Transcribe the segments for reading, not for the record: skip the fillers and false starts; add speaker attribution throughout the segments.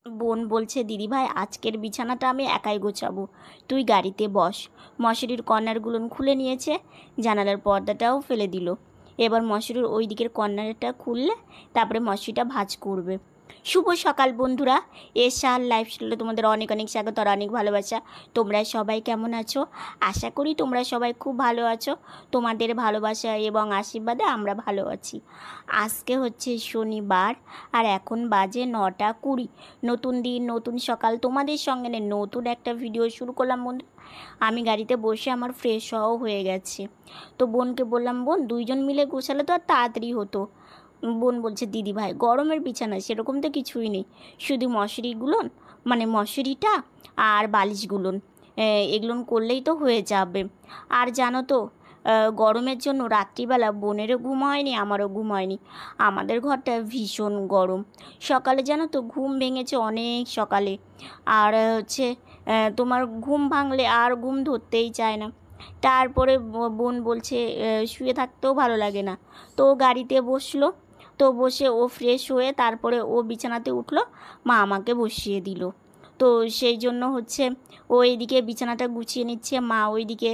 Speaker 1: বোন বলছে, দিদিভাই আজকের বিছানাটা আমি একাই গোছাবো, তুই গাড়িতে বস। মশারির কর্নারগুলো খুলে নিয়েছে, জানালার পর্দাটাও ফেলে দিল। এবার মশারির ওই দিকের কর্নারটা খুললে তারপরে মশারিটা ভাঁজ করবে। শুভ সকাল বন্ধুরা, এশার লাইফস্টাইলে তোমাদের অনেক অনেক স্বাগত আর অনেক ভালোবাসা। তোমরা সবাই কেমন আছো? আশা করি তোমরা সবাই খুব ভালো আছো। তোমাদের ভালোবাসা এবং আশীর্বাদে আমরা ভালো আছি। আজকে হচ্ছে শনিবার আর এখন বাজে 9টা 20। নতুন দিন, নতুন সকাল, তোমাদের সঙ্গে নতুন একটা ভিডিও শুরু করলাম বন্ধু। আমি গাড়িতে বসে আমার ফ্রেশ হওয়াও হয়ে গেছে। তো বোনকে বললাম, বোন দুইজন মিলে গোছালে তো আর তাড়াতাড়ি হতো। বোন বলছে, দিদি ভাই গরমের বিছানা সেরকম তো কিছুই নেই, শুধু মশারিগুলো মানে মশারিটা আর বালিশগুলো এগুলো করলেই তো হয়ে যাবে। আর জানো তো গরমের জন্য রাত্রিবেলা বোনেরও ঘুম হয়নি, আমারও ঘুম হয়নি। আমাদের ঘরটা ভীষণ গরম। সকালে জানো তো ঘুম ভেঙেছে অনেক সকালে। আর হচ্ছে তোমার ঘুম ভাঙলে আর ঘুম ধরতেই চায় না। তারপরে বোন বলছে শুয়ে থাকতেও ভালো লাগে না। তো গাড়িতে বসলো, তো বসে ও ফ্রেশ হয়ে তারপরে ও বিছানাতে উঠলো, মা আমাকে বসিয়ে দিল। তো সেই জন্য হচ্ছে ও এইদিকে বিছানাটা গুছিয়ে নিচ্ছে, মা ওইদিকে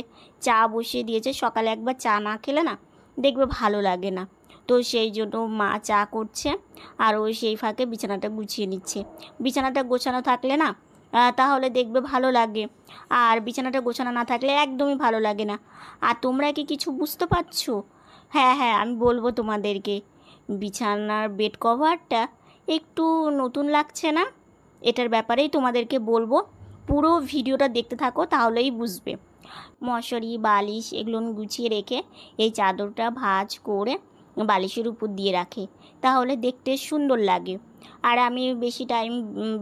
Speaker 1: চা বসিয়ে দিয়েছে। সকালে একবার চা না খেলে না দেখবে ভালো লাগে না। তো সেই জন্য মা চা করছে আর ওই সেই ফাঁকে বিছানাটা গুছিয়ে নিচ্ছে। বিছানাটা গোছানো থাকলে না তাহলে দেখবে ভালো লাগে, আর বিছানাটা গোছানো না থাকলে একদমই ভালো লাগে না। আর তোমরা কি কিছু বুঝতে পারছো? হ্যাঁ হ্যাঁ, আমি বলবো তোমাদেরকে। বিছানার বেড কভারটা একটু নতুন লাগছে না, এটার ব্যাপারেই তোমাদেরকে বলবো। পুরো ভিডিওটা দেখতে থাকো তাহলেই বুঝবে। মশারি বালিশ এগুলো গুছিয়ে রেখে এই চাদরটা ভাঁজ করে বালিশের উপর দিয়ে রাখে, তাহলে দেখতে সুন্দর লাগে। আর আমি বেশি টাইম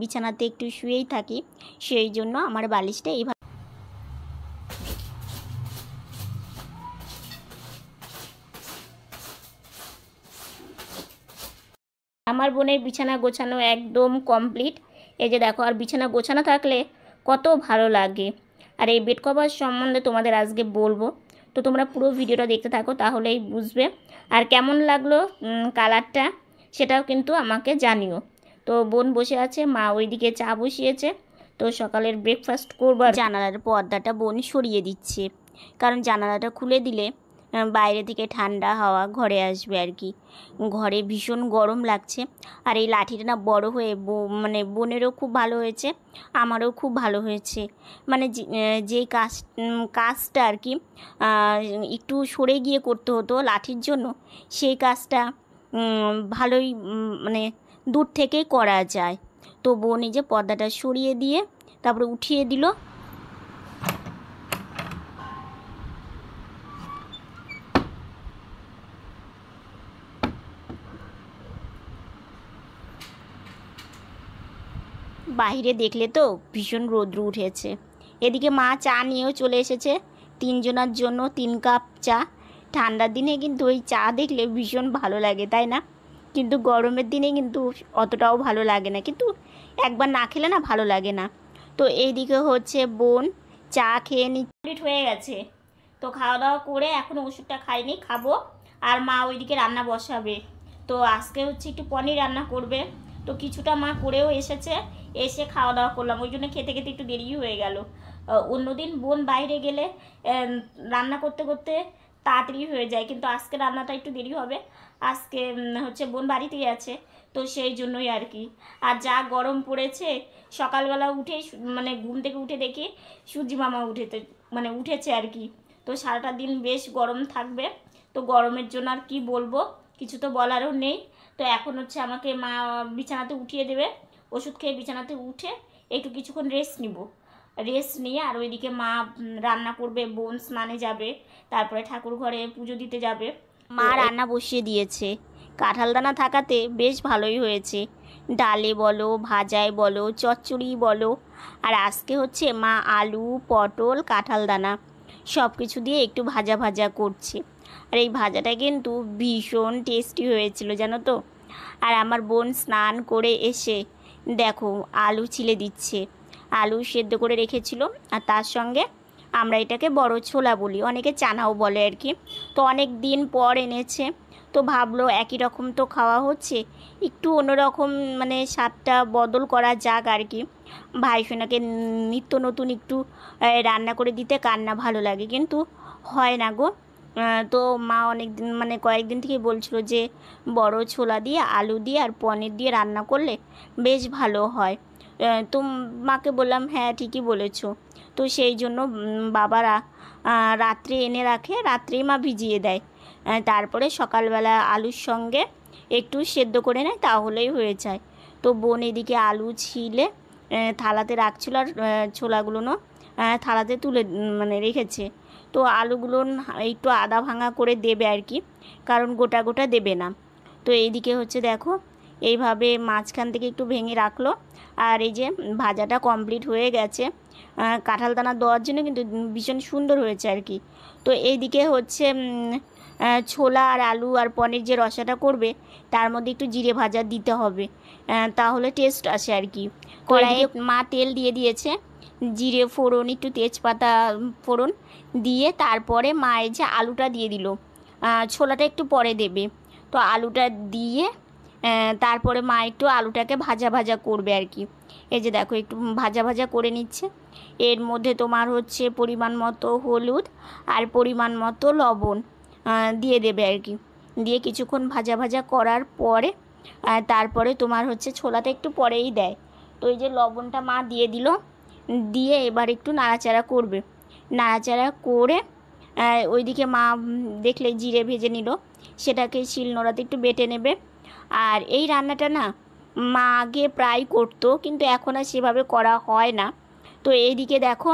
Speaker 1: বিছানাতে একটু শুয়েই থাকি, সেই জন্য আমার বালিশটা এইভাবে। আমার বোনের বিছানা গোছানো একদম কমপ্লিট। এই যে দেখো, আর বিছানা গোছানো থাকলে কত ভালো লাগে। আর এই বেড কভার সম্বন্ধে তোমাদের আজকে বলবো, তো তোমরা পুরো ভিডিওটা দেখতে থাকো তাহলেই বুঝবে। আর কেমন লাগলো কালারটা সেটাও কিন্তু আমাকে জানিও। তো বোন বসে আছে, মা ওইদিকে চা বসিয়েছে। তো সকালের ব্রেকফাস্ট করবার জানালার পর্দাটা বোন সরিয়ে দিচ্ছে, কারণ জানালাটা খুলে দিলে বাইরে থেকে ঠান্ডা হাওয়া ঘরে আসবে আর কি। ঘরে ভীষণ গরম লাগছে। আর এই লাঠিটা না বড় হয়ে মানে বোনেরও খুব ভালো হয়েছে, আমারও খুব ভালো হয়েছে। মানে যেই কাজটা আর কি একটু সরে গিয়ে করতে হতো লাঠির জন্য, সেই কাজটা ভালোই মানে দূর থেকেই করা যায়। তো বোন এই যে পর্দাটা সরিয়ে দিয়ে তারপরে উঠিয়ে দিল। বাইরে দেখলে তো ভীষণ রৌদ্র উঠেছে। এদিকে মা চা নিয়েও চলে এসেছে, 3জনের জন্য 3 কাপ চা। ঠান্ডার দিনে কিন্তু ওই চা দেখলে ভীষণ ভালো লাগে, তাই না? কিন্তু গরমের দিনে কিন্তু অতটাও ভালো লাগে না, কিন্তু একবার না খেলে না ভালো লাগে না। তো এইদিকে হচ্ছে বোন চা খেয়ে কমপ্লিট হয়ে গেছে। তো খাওয়া দাওয়া করে এখনও ওষুধটা খাইনি, খাবো। আর মা ওইদিকে রান্না বসাবে। তো আজকে হচ্ছে একটু পনির রান্না করবে। তো কিছুটা মা করেও এসেছে, এসে খাওয়া দাওয়া করলাম, ওই জন্য খেতে খেতে একটু দেরি হয়ে গেল। অন্যদিন বোন বাইরে গেলে রান্না করতে করতে তাড়াতাড়ি হয়ে যায়, কিন্তু আজকে রান্নাটা একটু দেরি হবে। আজকে হচ্ছে বোন বাড়িতেই আছে, তো সেই জন্যই আর কি। আর যা গরম পড়েছে, সকালবেলা উঠে মানে ঘুম থেকে উঠে দেখি সূর্যি মামা উঠেছে আর কি। তো সারাটা দিন বেশ গরম থাকবে। তো গরমের জন্য আর কি বলবো, কিছু তো বলারও নেই। তো এখন হচ্ছে আমাকে মা বিছানাতে উঠিয়ে দেবে, ওষুধ খেয়ে বিছানাতে উঠে একটু কিছুক্ষণ রেস্ট নিয়ে আর ওইদিকে মা রান্না করবে, বোন স্নানে যাবে, তারপরে ঠাকুর ঘরে পুজো দিতে যাবে। মা রান্না বসিয়ে দিয়েছে, কাঁঠাল দানা থাকাতে বেশ ভালোই হয়েছে। ডালে বলো, ভাজায় বলো, চচ্চড়ি বলো। আর আজকে হচ্ছে মা আলু পটল কাঁঠাল দানা সব কিছু দিয়ে একটু ভাজা ভাজা করছে। আর এই ভাজাটা কিন্তু ভীষণ টেস্টি হয়েছিল জানো তো। আর আমার বোন স্নান করে এসে দেখো আলু ছিলে দিচ্ছে, আলু সেদ্ধ করে রেখেছিল। আর তার সঙ্গে আমরা এটাকে বড় ছোলা বলি, অনেকে চানাও বলে আর কি। তো অনেক দিন পর এনেছে, তো তো ভাবলো একই রকম তো খাওয়া হচ্ছে, একটু অন্যরকম মানে স্বাদটা বদল করা যাক আর কি। ভাইসোনাকে নিত্য নতুন একটু রান্না করে দিতে কার না ভালো লাগে, কিন্তু হয় না গো। তো মা অনেক দিন মানে কয়েকদিন থেকেই বলছিল যে বড় ছোলা দিয়ে আলু দিয়ে আর পনির দিয়ে রান্না করলে বেশ ভালো হয়। তো মাকে বললাম হ্যাঁ ঠিকই বলেছো। তো সেই জন্য বাবারা রাত্রে এনে রাখে, রাত্রেই মা ভিজিয়ে দেয়, তারপরে সকালবেলা আলুর সঙ্গে একটু সেদ্ধ করে নেয়, তাহলেই হয়ে যায়। তো বোন এদিকে আলু ছিলে থালাতে রাখছিল, আর ছোলাগুলোও থালাতে তুলে মানে রেখেছে। তো আলুগুলো একটু আদা ভাঙা করে দেবে আর কি, কারণ গোটা গোটা দেবে না। তো এইদিকে হচ্ছে দেখো এইভাবে মাঝখান থেকে একটু ভেঙে রাখলো, আর এই যে ভাজাটা কমপ্লিট হয়ে গেছে। কাঁঠাল দানা দেওয়ার জন্য কিন্তু ভীষণ সুন্দর হয়েছে আর কি। তো এইদিকে হচ্ছে ছোলা আর আলু আর পনির যে রসাটা করবে তার মধ্যে একটু জিরে ভাজা দিতে হবে, তাহলে টেস্ট আসে আর কি। কড়াইয়ে মা তেল দিয়ে দিয়েছে, জিরে ফোড়ন একটু তেজপাতা ফোড়ন দিয়ে তারপরে মা এই যে আলুটা দিয়ে দিল, ছোলাটা একটু পরে দেবে। তো আলুটা দিয়ে তারপরে মা একটু আলুটাকে ভাজা ভাজা করবে আর কি। এই যে দেখো একটু ভাজা ভাজা করে নিচ্ছে। এর মধ্যে তোমার হচ্ছে পরিমাণ মতো হলুদ আর পরিমাণ মতো লবণ দিয়ে দেবে আর কি। দিয়ে কিছুক্ষণ ভাজা ভাজা করার পরে তারপরে তোমার হচ্ছে ছোলাটা একটু পরেই দেয়। তো এই যে লবণটা মা দিয়ে দিল, দিয়ে এবার একটু নাড়াচাড়া করবে। নাড়াচাড়া করে ওইদিকে মা দেখলে জিরে ভেজে নিল, সেটাকে শিলনোড়াতে একটু বেটে নেবে। আর এই রান্নাটা না মা আগে প্রায় করতো, কিন্তু এখন আর সেভাবে করা হয় না। তো এইদিকে দেখো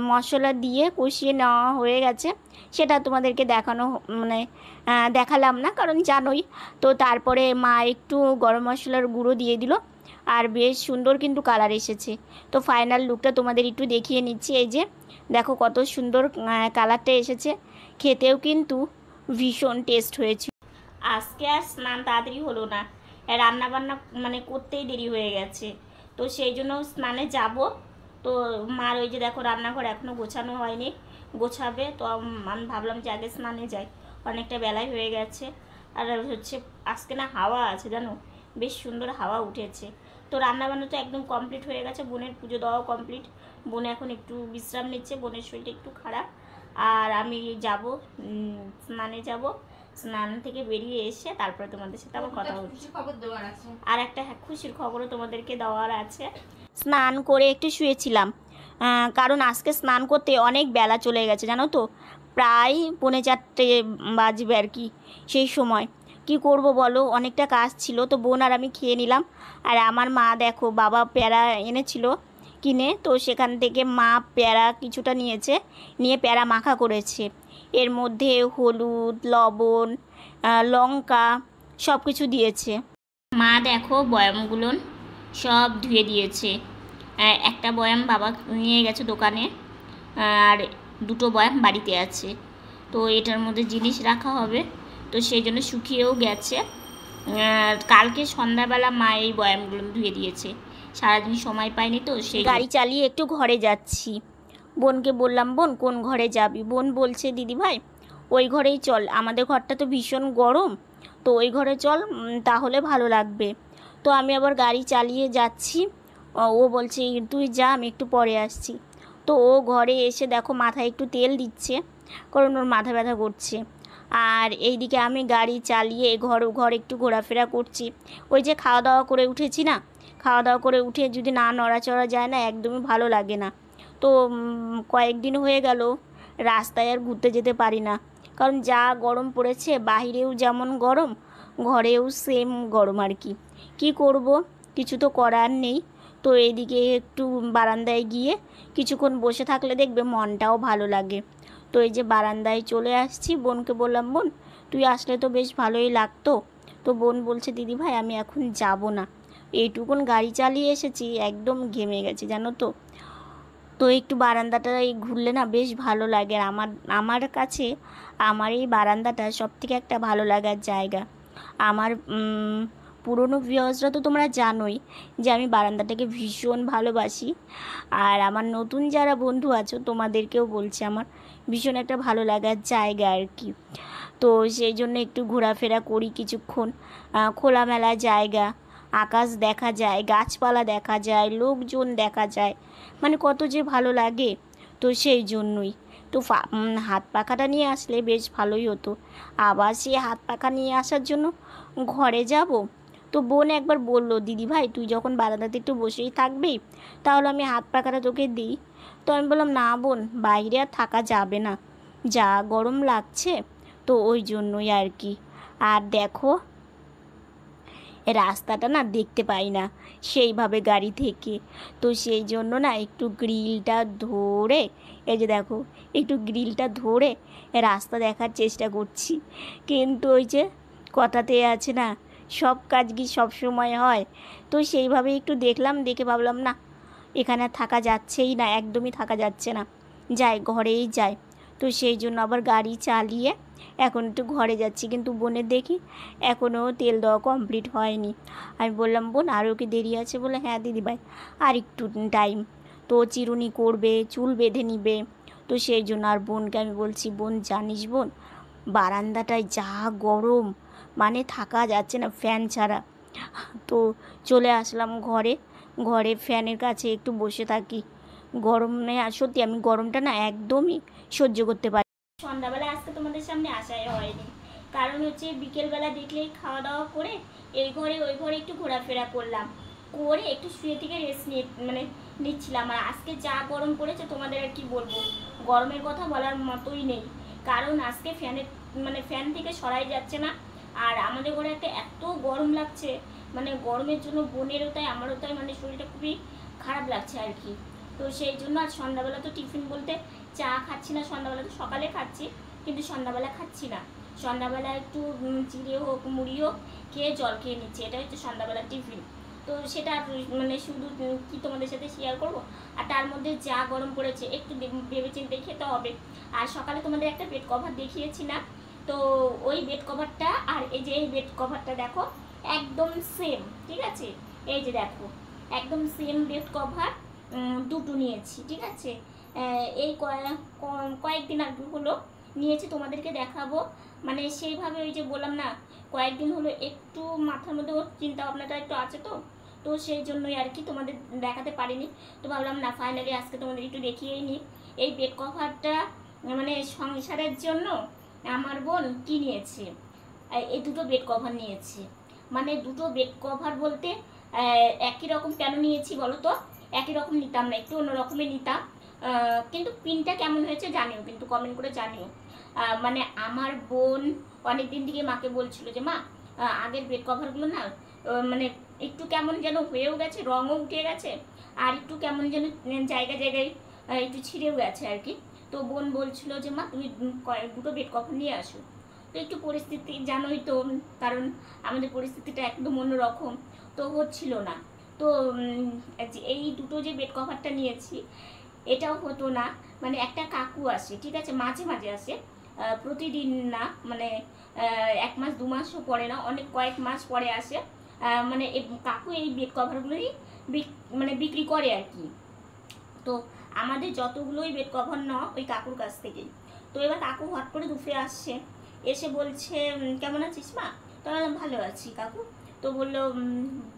Speaker 1: মশলা দিয়ে কষিয়ে নেওয়া হয়ে গেছে, সেটা তোমাদেরকে দেখানো মানে দেখালাম না, কারণ জানোই। তো তারপরে মা একটু গরম মশলার গুঁড়ো দিয়ে দিল, আর বেশ সুন্দর কিন্তু কালার এসেছে। তো ফাইনাল লুকটা তোমাদের একটু দেখিয়ে নিচ্ছি। এই যে দেখো কত সুন্দর কালারটা এসেছে, খেতেও কিন্তু ভীষণ টেস্ট হয়েছে। আজকে আর স্নান তাড়াতাড়ি হলো না, রান্না বান্না মানে করতেই দেরি হয়ে গেছে। তো সেই জন্য স্নানে যাব। তো মার ওই যে দেখো রান্নাঘর এখনও গোছানো হয়নি, গোছাবে। তো আমি ভাবলাম যে আগে স্নানে যাই, অনেকটা বেলায় হয়ে গেছে। আর হচ্ছে আজকে না হাওয়া আছে জানো, বেশ সুন্দর হাওয়া উঠেছে। তো রান্নাবান্না তো একদম কমপ্লিট হয়ে গেছে, বোনের পুজো দেওয়াও কমপ্লিট। বোন এখন একটু বিশ্রাম নিচ্ছে, বোনের শরীরটা একটু খারাপ। আর আমি যাব স্নানে যাব, স্নান থেকে বেরিয়ে এসে তারপরে তোমাদের সাথে আমার কথা হচ্ছে। আর একটা খুশির খবরও তোমাদেরকে দেওয়ার আছে। স্নান করে একটু শুয়েছিলাম, কারণ আজকে স্নান করতে অনেক বেলা চলে গেছে জানো তো, প্রায় 3:45 বাজবে আর কি। সেই সময় কি করব বলো, অনেকটা কাজ ছিল। তো বোন আর আমি খেয়ে নিলাম। আর আমার মা দেখো বাবা পেয়ারা এনেছিল কিনে, তো সেখান থেকে মা পেয়ারা কিছুটা নিয়েছে, নিয়ে পেয়ারা মাখা করেছে। এর মধ্যে হলুদ লবণ লঙ্কা সব কিছু দিয়েছে। মা দেখো বয়ামগুলো সব ধুয়ে দিয়েছে। একটা বয়াম বাবা নিয়ে গেছে দোকানে, আর 2টো বয়াম বাড়িতে আছে। তো এটার মধ্যে জিনিস রাখা হবে, তো সেই জন্য শুকিয়েও গেছে। কালকে সন্ধ্যাবেলা মা এই বয়ামগুলো ধুয়ে দিয়েছে, সারাদিন সময় পাইনি তো সেই গাড়ি চালিয়ে একটু ঘরে যাচ্ছি। বোনকে বললাম বোন কোন ঘরে যাবি, বোন বলছে দিদিভাই ওই ঘরেই চল, আমাদের ঘরটা তো ভীষণ গরম, তো ওই ঘরে চল তাহলে ভালো লাগবে। তো আমি আবার গাড়ি চালিয়ে যাচ্ছি, ও বলছে তুই যা আমি একটু পরে আসছি। তো ও ঘরে এসে দেখো মাথায় একটু তেল দিচ্ছে, কারণ ওর মাথা ব্যথা করছে। আর এইদিকে আমি গাড়ি চালিয়ে ঘর একটু ঘোরাফেরা করছি। ওই যে খাওয়া দাওয়া করে উঠেছি না, খাওয়া দাওয়া করে উঠে যদি না নড়াচড়া যায় না একদমই ভালো লাগে না। তো কয়েকদিন হয়ে গেল রাস্তায় আর ঘুরতে যেতে পারি না, কারণ যা গরম পড়েছে, বাহিরেও যেমন গরম ঘরেও সেম গরম আর কি। কি করব, কিছু তো করার নেই। তো এইদিকে একটু বারান্দায় গিয়ে কিছুক্ষণ বসে থাকলে দেখবে মনটাও ভালো লাগে। তো এই যে বারান্দায় চলে আসছি, বোনকে বললাম বোন তুই আসলে তো বেশ ভালোই লাগতো। তো বোন বলছে দিদিভাই আমি এখন যাব না, এইটুকুন গাড়ি চালিয়ে এসেছি, একদম ঘেমে গেছি জানো তো। তো একটু বারান্দাটা ঘুরলে না বেশ ভালো লাগে। আর আমার কাছে আমার এই বারান্দাটা সবথেকে একটা ভালো লাগার জায়গা। আমার পুরনো ভিউয়ার্সরা তো তোমরা জানোই যে আমি বারান্দাটাকে ভীষণ ভালোবাসি। আর আমার নতুন যারা বন্ধু আছো তোমাদেরকেও বলছি আমার ভীষণ একটা ভালো লাগার জায়গা আর কি। তো সেই জন্য একটু ঘোরাফেরা করি কিছুক্ষণ, খোলামেলা জায়গা, আকাশ দেখা যায়, গাছপালা দেখা যায়, লোকজন দেখা যায়, মানে কত যে ভালো লাগে। তো সেই জন্যই তো হাত পাখাটা নিয়ে আসলে বেশ ভালোই হতো। আবার সে হাত পাখা নিয়ে আসার জন্য ঘরে যাব, তো বোন একবার বলল, দিদি ভাই তুই যখন বারান্দাতে একটু বসেই থাকবি তাহলে আমি হাত পাখাটা তোকে দিই। তো আমি বললাম, না বোন, বাইরে আর থাকা যাবে না, যা গরম লাগছে, তো ওই জন্যই আর কি। আর দেখো রাস্তাটা না দেখতে পাই না সেইভাবে গাড়ি থেকে, তো সেই জন্য না একটু গ্রিলটা ধরে, এই যে দেখো, একটু গ্রিলটা ধরে রাস্তা দেখার চেষ্টা করছি। কিন্তু ওই যে কথাতে আছে না, সব কাজ কি সব সময় হয়, তো সেইভাবে একটু দেখলাম, দেখে ভাবলাম না, এখানে থাকা যাচ্ছেই না, একদমই থাকা যাচ্ছে না, যাই ঘরেই যাই। তো সেই জন্য আবার গাড়ি চালিয়ে এখন একটু ঘরে যাচ্ছি, কিন্তু বোনের দেখি এখনও তেল দেওয়া কমপ্লিট হয়নি। আমি বললাম, বোন আরও কি দেরি আছে? বলে, হ্যাঁ দিদিভাই, আর একটু টাইম। তো চিরুনি করবে, চুল বেঁধে নিবে, তো সেই জন্য। আর বোনকে আমি বলছি, বোন জানিস বোন, বারান্দাটায় যা গরম, মানে থাকা যাচ্ছে না ফ্যান ছাড়া। তো চলে আসলাম ঘরে, ঘরে ফ্যানের কাছে একটু বসে থাকি। গরমে সত্যি আমি গরমটা না একদমই সহ্য করতে পারি। সন্ধ্যাবেলা আজকে তোমাদের সামনে আসাই হয়নি, কারণ হচ্ছে বিকেলবেলা দেখলেই খাওয়া দাওয়া করে এই ঘরে ওই ঘরে একটু ঘোরাফেরা করলাম, করে একটু শুয়ে থেকে রেস্ট নিচ্ছিলাম। আর আজকে যা গরম পড়েছে তোমাদের আর কি বলবো, গরমের কথা বলার মতোই নেই, কারণ আজকে ফ্যান থেকে সরাই যাচ্ছে না। আর আমাদের ঘরে একটা এত গরম লাগছে, মানে গরমের জন্য বোনেরও তাই আমারও তাই, মানে শরীরটা খুবই খারাপ লাগছে আর কি। তো সেই জন্য আর সন্ধ্যাবেলা তো টিফিন বলতে চা খাচ্ছি না, সন্ধ্যাবেলা তো সকালে খাচ্ছি কিন্তু সন্ধ্যাবেলা খাচ্ছি না। সন্ধ্যাবেলা একটু চিড়ে হোক মুড়ি হোক খেয়ে জল খেয়ে নিচ্ছি, এটা হচ্ছে সন্ধ্যাবেলা টিফিন। তো সেটা মানে শুধু কি তোমাদের সাথে শেয়ার করব। আর তার মধ্যে যা গরম পড়েছে একটু ভেবে চিন্তে খেতে হবে। আর সকালে তোমাদের একটা বেড কভার দেখিয়েছি না, তো ওই বেড কভারটা আর এই যে এই বেড কভারটা দেখো একদম সেম, ঠিক আছে? এই যে দেখো একদম সেম বেড কভার দুটো নিয়েছি, ঠিক আছে? এই কয়েকদিন আগে হলো নিয়েছি, তোমাদেরকে দেখাবো। মানে সেইভাবে ওই যে বললাম না, কয়েকদিন হলো একটু মাথার মধ্যে চিন্তা ভাবনাটা একটু আছে, তো তো সেই জন্যই আর কি তোমাদের দেখাতে পারিনি। তো ভাবলাম না, ফাইনালি আজকে তোমাদের একটু দেখিয়েই নিই। এই বেড কভারটা মানে সংসারের জন্য আমার বোন কি নিয়েছে, এই দুটো বেড কভার নিয়েছে। মানে দুটো বেড কভার বলতে একই রকম কেন নিয়েছি বলো তো? একই রকম নিতাম না, একটু অন্য রকমের নিতাম, কিন্তু পিনটা কেমন হয়েছে জানিও, কিন্তু কমেন্ট করে জানিও। মানে আমার বোন অনেক দিন থেকে মাকে বলছিল যে মা, আগের বেড কভারগুলো না মানে একটু কেমন যেন হয়েও গেছে, রঙও উঠে গেছে, আর একটু কেমন যেন জায়গায় জায়গায় একটু ছিঁড়েও গেছে আর কি। তো বোন বলছিল যে মা তুমি দুটো বেড কভার নিয়ে আসো। তো একটু পরিস্থিতি জানোই তো, কারণ আমাদের পরিস্থিতিটা একদম অন্যরকম, তো হচ্ছিল না। তো এই দুটো যে বেড কভারটা নিয়েছি এটাও হতো না, মানে একটা কাকু আসে, ঠিক আছে, মাঝে মাঝে আসে, প্রতিদিন না, মানে 1 মাস 2 মাসও পরে না, অনেক কয়েক মাস পরে আসে। মানে কাকু এই বেড কভারগুলোই মানে বিক্রি করে আর কি। তো আমাদের যতগুলোই বেড কভার নেওয়া ওই কাকুর কাছ থেকেই। তো এবার কাকু হট করে দুপুরে আসছে, এসে বলছে কেমন আছিস মা? তো বললাম ভালো আছি কাকু। তো বললো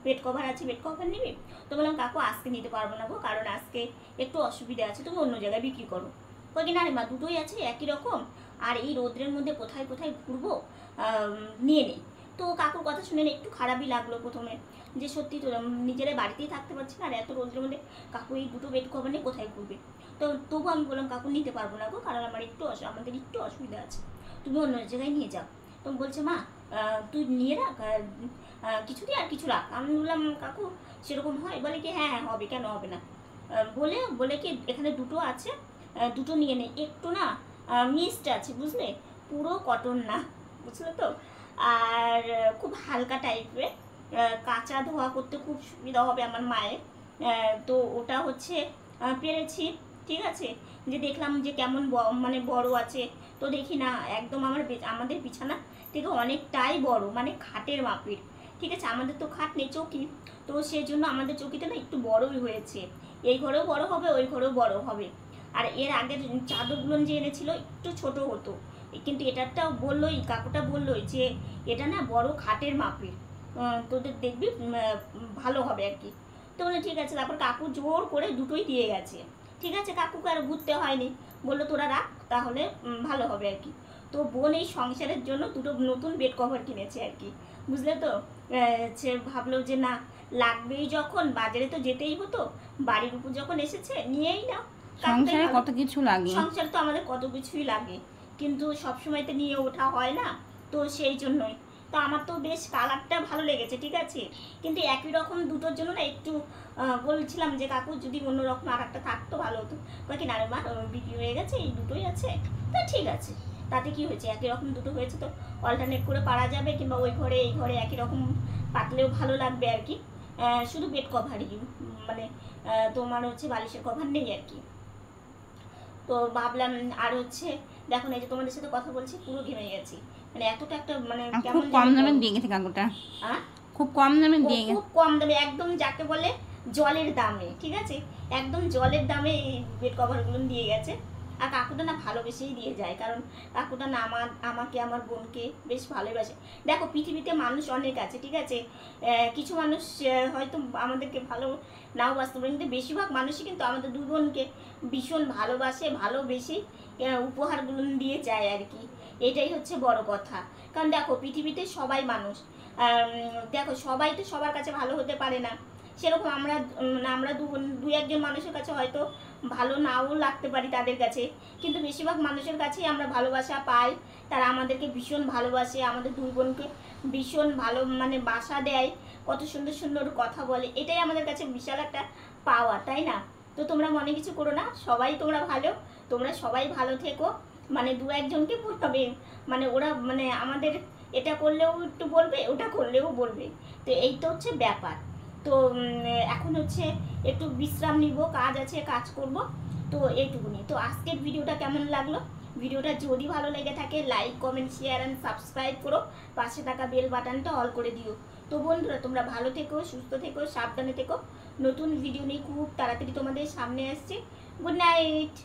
Speaker 1: বেড কভার আছে, বেড কভার নিবি? তো বললাম কাকু আজকে নিতে পারবো না গো, কারণ আজকে একটু অসুবিধা আছে, তুমি অন্য জায়গায় বিক্রি করো। কই না রে মা, দুটোই আছে একই রকম, আর এই রোদ্রের মধ্যে কোথায় কোথায় ঘুরবো, নিয়ে নে। তো কাকুর কথা শুনে একটু খারাপই লাগলো প্রথমে, যে সত্যি তো নিজেরা বাড়িতেই থাকতে পারছি না, আর এত রোদ্রের মধ্যে কাকু এই দুটো বেড কভার নিয়ে কোথায় ঘুরবে। তো তবু আমি বললাম কাকু নিতে পারবো না গো, কারণ আমাদের একটু অসুবিধা আছে, তুমি অন্য জায়গায় নিয়ে যাও। তো বলছে মা তুই নিয়ে রাখ, কিছু দিয়ে আর কিছু রাখ। আমি বললাম কাকু সেরকম হয়? বলে কি হ্যাঁ হবে, কেন হবে না। বলে কি এখানে দুটো আছে, দুটো নিয়ে নে, একটু না মিক্সড আছে বুঝলে, পুরো কটন না, বুঝলে তো, আর খুব হালকা টাইপের, কাঁচা ধোয়া করতে খুব সুবিধা হবে আমার মায়ের। তো ওটা হচ্ছে পেরেছি, ঠিক আছে। যে দেখলাম যে কেমন মানে বড় আছে, তো দেখি না একদম আমাদের বিছানা থেকে অনেকটাই বড়, মানে খাটের মাপের, ঠিক আছে। আমাদের তো খাট নেই, চৌকি, তো সেই জন্য আমাদের চৌকিটা না একটু বড়ই হয়েছে, এই ঘরেও বড় হবে ওই ঘরেও বড় হবে। আর এর আগের চাদরগুলো যে এনেছিল একটু ছোট হতো, কিন্তু এটারটাও বললোই, কাকুটা বললোই যে এটা না বড় খাটের মাপের, তোদের দেখবি ভালো হবে আর কি। তো বলে ঠিক আছে। তারপর কাকু জোর করে দুটোই দিয়ে গেছে। ঠিক আছে, কাকুকে আর ঘুরতে হয়নি, বললো তোরা রাখ তাহলে ভালো হবে আর কি। তো বোন এই সংসারের জন্য দুটো নতুন বেড কভার কিনেছে আর কি, বুঝলে তো। সে ভাবলো যে না লাগবেই, যখন বাজারে তো যেতেই হতো, বাড়ির উপর যখন এসেছে নিয়েই না।
Speaker 2: সংসারে কত কিছু লাগে,
Speaker 1: সংসার তো আমাদের কত কিছুই লাগে, কিন্তু সবসময় তো নিয়ে ওঠা হয় না, তো সেই জন্যই। তো আমার তো বেশ কালারটা ভালো লেগেছে, ঠিক আছে, কিন্তু একই রকম দুটোর জন্য না একটু বলছিলাম যে কাকু যদি অন্যরকম আর একটা থাকতো ভালো হতো। কি না রে মা, বিক্রি হয়ে গেছে, এই দুটোই আছে। তা ঠিক আছে, তাতে কি হয়েছে, একই রকম দুটো হয়েছে তো অল্টারনেট করে পারা যাবে, কিংবা ওই ঘরে এই ঘরে একই রকম পাতলেও ভালো লাগবে আর কি। শুধু বেড কভারই, মানে তোমার হচ্ছে বালিশের কভার নেই আর কি। তো ভাবলাম, আর হচ্ছে দেখো এই যে তোমাদের সাথে কথা বলছি পুরো ঘেমে গেছি, মানে এতটা একটা মানে
Speaker 2: খুব কম দামে দিয়ে গেছে কাকুটা, খুব কম দামে দিয়ে গেছে,
Speaker 1: খুব কম দামে, একদম যাকে বলে জলের দামে, ঠিক আছে, একদম জলের দামে এই বেড কভারগুলো দিয়ে গেছে। আর কাকুটা না ভালোবেসেই দিয়ে যায়, কারণ কাকুটা না আমাকে আমার বোনকে বেশ ভালোবাসে। দেখো পৃথিবীতে মানুষ অনেক আছে, ঠিক আছে, কিছু মানুষ হয়তো আমাদেরকে ভালো নাও বাঁচতে পারে, কিন্তু বেশিরভাগ মানুষই কিন্তু আমাদের দুই বোনকে ভীষণ ভালোবাসে, ভালোবেসেই উপহারগুলো দিয়ে যায় আর কি। এটাই হচ্ছে বড় কথা। কারণ দেখো পৃথিবীতে সবাই মানুষ, দেখো সবাই তো সবার কাছে ভালো হতে পারে না, সেরকম আমরা দু একজন মানুষের কাছে হয়তো ভালো নাও লাগতে পারি তাদের কাছে, কিন্তু বেশিরভাগ মানুষের কাছেই আমরা ভালোবাসা পাই। তারা আমাদেরকে ভীষণ ভালোবাসে, আমাদের দুই বোনকে ভীষণ ভালো মানে বাসা দেয়, কত সুন্দর সুন্দর কথা বলে, এটাই আমাদের কাছে বিশাল একটা পাওয়া, তাই না? তো তোমরা মনে কিছু করো না, সবাই তোমরা ভালো, তোমরা সবাই ভালো থেকো। মানে দু একজনকে বলবে, মানে ওরা মানে আমাদের এটা করলেও একটু বলবে, ওটা করলেও বলবে, তো এই তো হচ্ছে ব্যাপার। তো এখন হচ্ছে একটু বিশ্রাম নিব, কাজ আছে, কাজ করব, তো এইটুকুনি। তো আজকের ভিডিওটা কেমন লাগলো, ভিডিওটা যদি ভালো লেগে থাকে like comment share and subscribe করো, পাশে থাকা বেল বাটনটা অল করে দিও। তো বন্ধুরা তোমরা ভালো থেকো, সুস্থ থেকো, সাবধানে থেকো। নতুন ভিডিও নিয়ে খুব তাড়াতাড়ি তোমাদের সামনে আসছে। Good night.